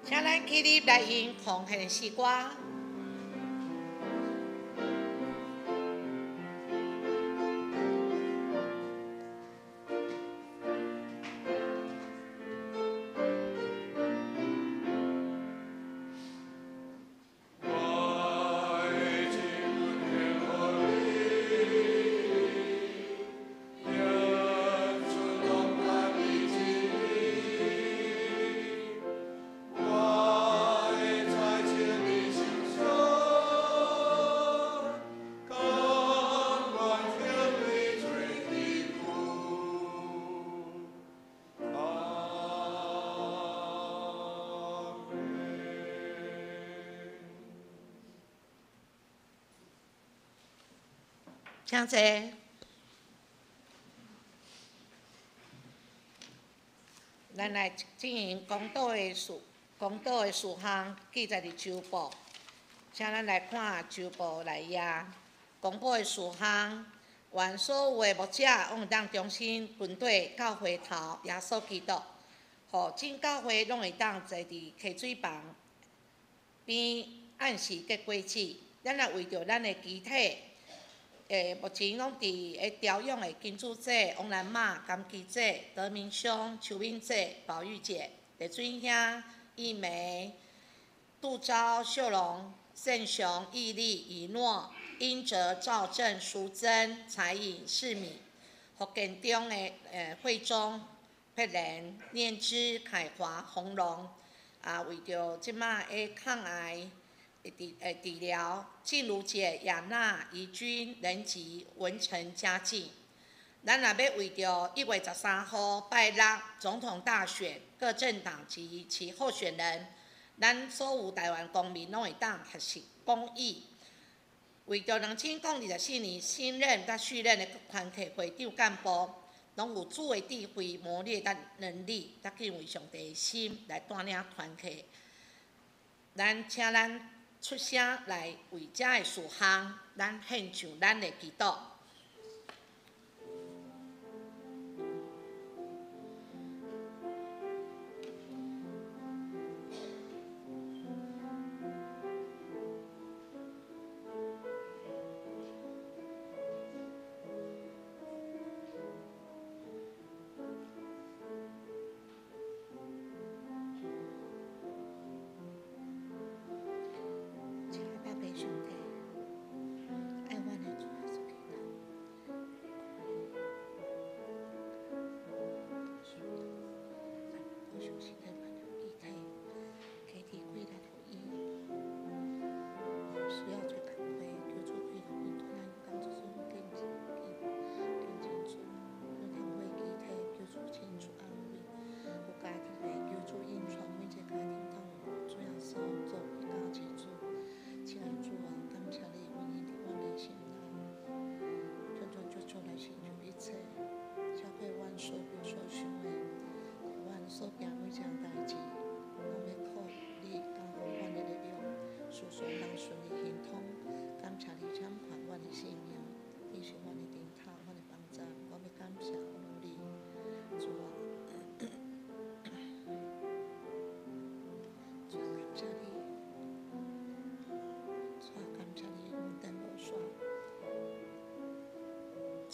请咱起立来迎奉献的诗歌。请坐。咱来进行公道的事项记载伫周报，请咱来看周报内页。公布的事项，愿所有的牧者往当中心军队到回头耶稣基督，互整教会拢会当坐伫溪水旁边按时结果子。咱也为着咱的机体。目前拢伫调养的金主节、王兰妈、甘基节、德明兄、邱敏节、宝玉姐、李水兄、义梅、杜昭、秀荣、盛雄、义利、以诺、英哲、赵正、淑珍、彩颖、世敏、福建中的惠中、佩莲、念之、凯华、洪龙为着即马的抗癌。治疗，静茹姐、雅娜、怡君、任吉、文成、嘉靖，咱也要为着1月13号拜六总统大选，各政党及其候选人，咱所有台湾公民拢会当核实公义。为着2024年新任甲续任的团体会长干部，拢有主的智慧、磨练甲能力，甲敬畏上帝的心来带领团体。请咱。出声来为遮的事项，咱献上咱的祈祷。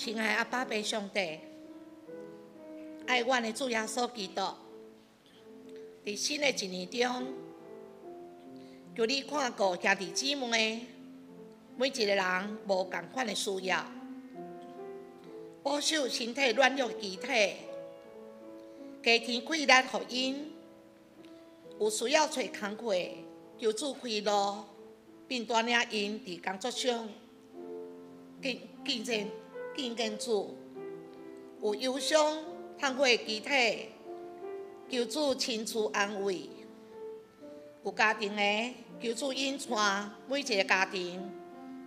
亲爱阿爸爸上帝，爱阮的主耶稣基督，伫新的一年中，求你看顾兄弟姊妹，每一个人无共款的需要，保守身体软弱肢体，加添贵力互因，有需要找工课，求主开路，并带领因伫工作上见证主，有忧伤痛苦的肢体，求主亲自安慰；有家庭的，求主引带每一个家庭，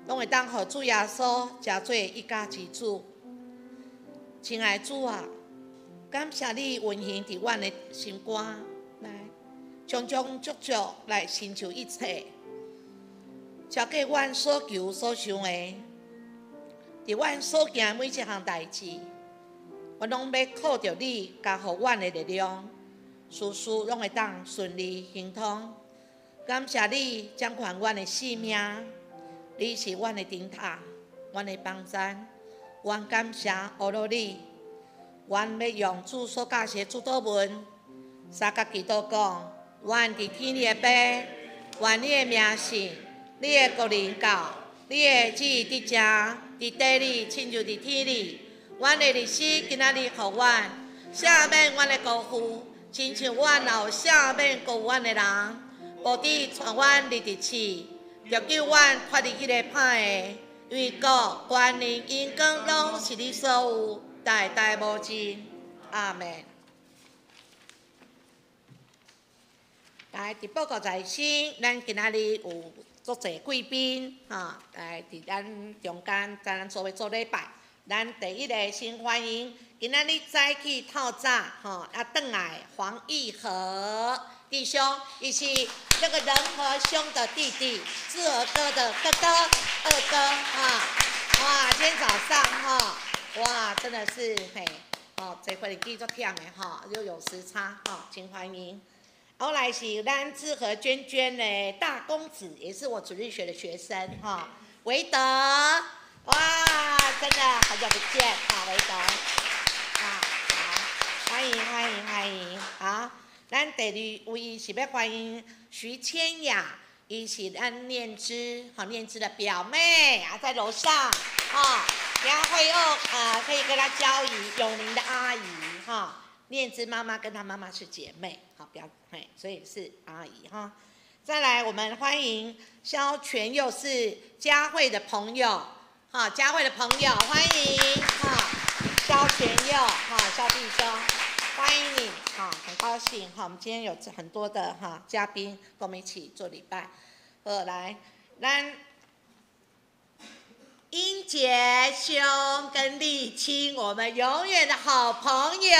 拢会当互主耶稣食做一家之主。亲爱的主啊，感谢你运行伫阮的心肝来，种种足足来成就一切，超过阮所求所想的。伫阮所行每一项代志，我拢要靠着你加互阮的力量，事事拢会当顺利行通。感谢你掌管阮的性命，你是阮的顶塔，阮的帮山。阮感谢阿罗你，阮要用主所教的主祷文，三甲祈祷讲：阮伫天里的爸，愿你的名圣，你的国临到，你的旨意伫遮，伫地里亲像伫天里。阮的日子今仔日互阮，赦免阮的辜负，亲像阮也有赦免辜负阮的人。无伫传阮入地市，着救阮脱离迄个歹的。因为国、权力、荣光拢是你所有，代代无尽。阿门。来，伫报告在先，咱今仔日有足侪贵宾，来伫咱中间，咱做做礼拜。咱第一个先欢迎今仔日早起透早，转来黄义和弟兄，以及这个仁和兄的弟弟，志和哥的哥哥、二哥，哇，今天早上哇，真的是这回记做忝的又有时差请欢迎。后来是咱志和娟娟的大公子，也是我主日学的学生维德，哇，真的好久不见维德，好，欢迎欢迎欢迎，好，咱第二位是要欢迎徐千雅，伊是咱念之念之的表妹在楼上等下会可以跟她交谊，永宁的阿姨念之妈妈跟她妈妈是姐妹，所以是阿姨再来，我们欢迎肖全佑，是佳慧的朋友佳慧的朋友，欢迎肖全佑肖弟兄，欢迎你很高兴我们今天有很多的嘉宾跟我们一起做礼拜。来，咱英杰兄跟丽青，我们永远的好朋友。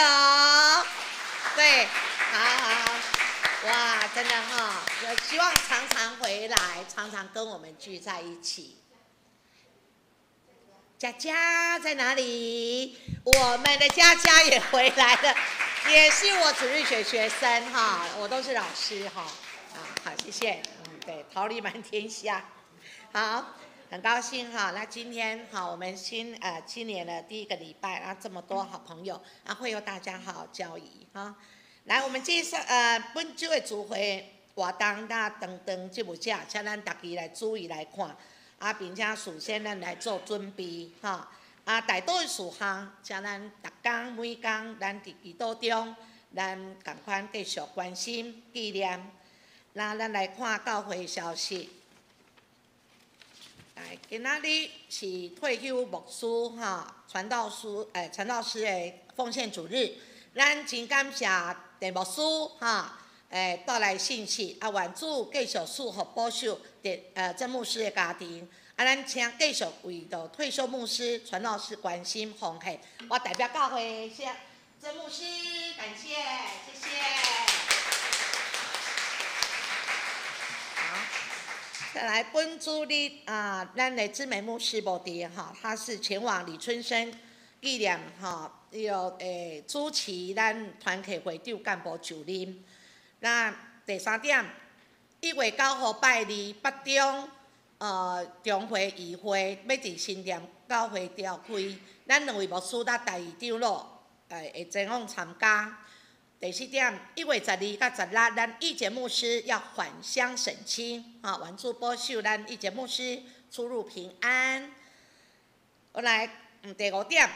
对，好，哇，真的希望常常回来，常常跟我们聚在一起。佳佳在哪里？我们的佳佳也回来了，也是我主日学学生我都是老师好，谢谢。对，桃李满天下。好，很高兴那今天我们新年的第一个礼拜，这么多好朋友，会有大家好好交谊来，我们介绍本周的主会活动等节目者，请咱大家来注意来看并且事先咱来做准备大多的事项，请咱逐天每天咱伫祈祷中，咱共款继续关心纪念。那咱来看教会消息。来，今仔日是退休牧师传道师的奉献主日，咱真感谢陈牧师带来信息愿主继续赐福保守曾牧师的家庭咱请继续为着退休牧师、传道师关心奉献。我代表教会谢曾牧师，感谢，谢谢。再来，本主日咱的知美牧师无伫他是前往李春生纪念主持咱团契会长干部就任。那第三点，1月9号拜二，北中中会议会要伫新店教会召开，咱两位牧师甲第二长老会前往参加。第四点，1月12到16，咱义节牧师要返乡省亲，愿主保守咱义节牧师出入平安。我来，第5点，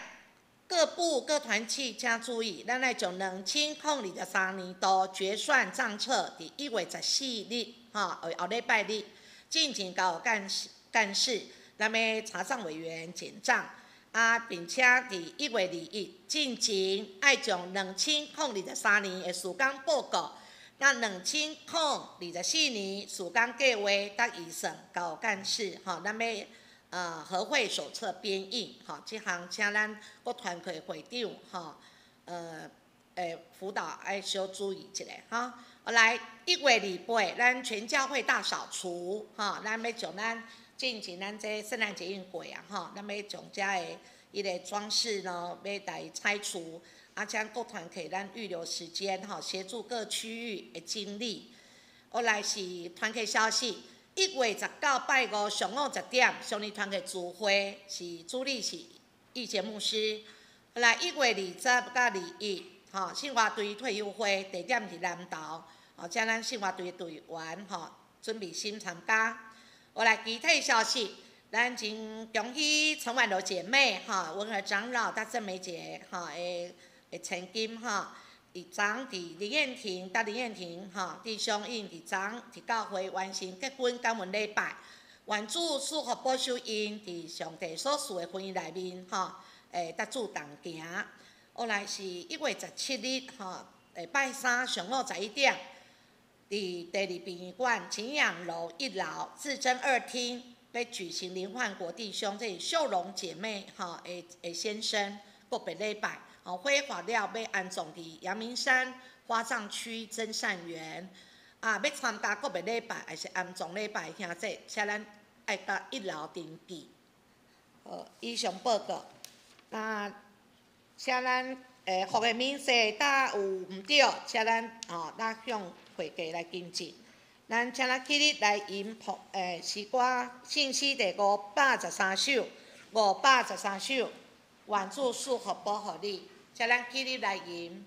各部各团契请注意，咱来从2023年度决算账册伫1月14日，后礼拜日进行到干事，咱要查账委员检账。并且伫1月2日进行爱将2023年的事工报告，甲2024年事工计划甲预算交干事，咱要和会手册编印，这项请咱各团契会长，辅导爱小注意一下，来1月28，咱全教会大扫除，咱要将咱进行咱这圣诞节宴会咱要将遮的伊个装饰呢，要来拆除，将各团体咱预留时间协助各区域的经理。来是团体消息，1月19拜五上午10点，上日团体聚会是主理是义节牧师。来1月20到21，信华队退休会地点是南投，请咱信华队队员准备心参加。来其他消息，咱真恭喜陈婉柔姐妹文和长老甲郑梅姐的千金伫昨伫林燕婷弟兄因伫昨伫教会完成结婚感恩礼拜，愿主赐福保守因伫上帝所赐的婚姻内面得主同行。来是1月17日拜三上午11点。伫第2殡仪馆晴阳楼1楼至真2厅，要举行林焕国弟兄这秀荣姐妹的先生告别礼拜，火化了要安葬伫阳明山花葬区真善园。要参加告别礼拜还是安葬礼拜兄弟，请咱爱到1楼登记。以上报告。请咱服的民事若有毋对，请咱咱向会计来跟进。咱请咱起日来引诗歌信息第513首，513首，愿主赐福保护你，请咱起日来引。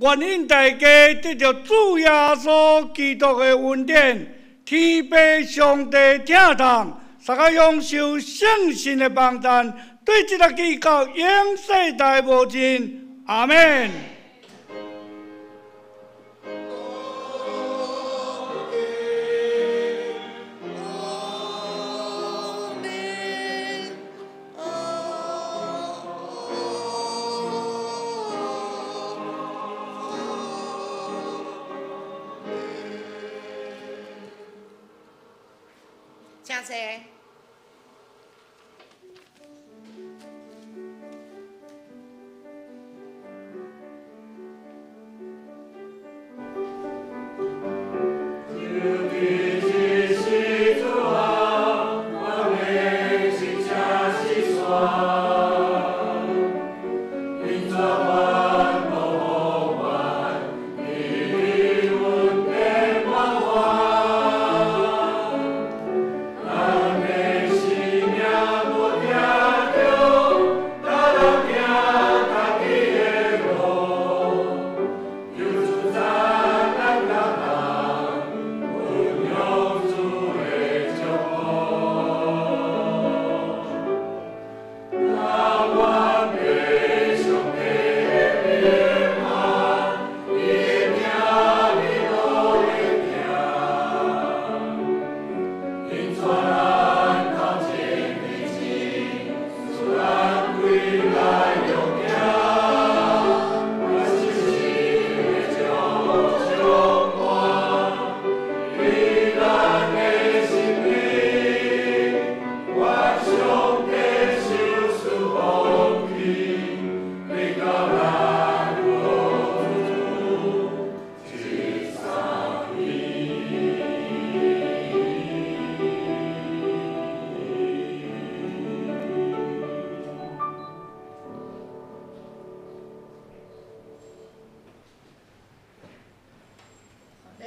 愿因大家得到主耶稣基督的恩典，天父上帝听从，大家享受圣神的帮助，对这个祈告永世代无尽。阿门。请坐。Amen.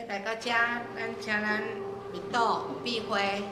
来到遮，咱请咱密导、闭会。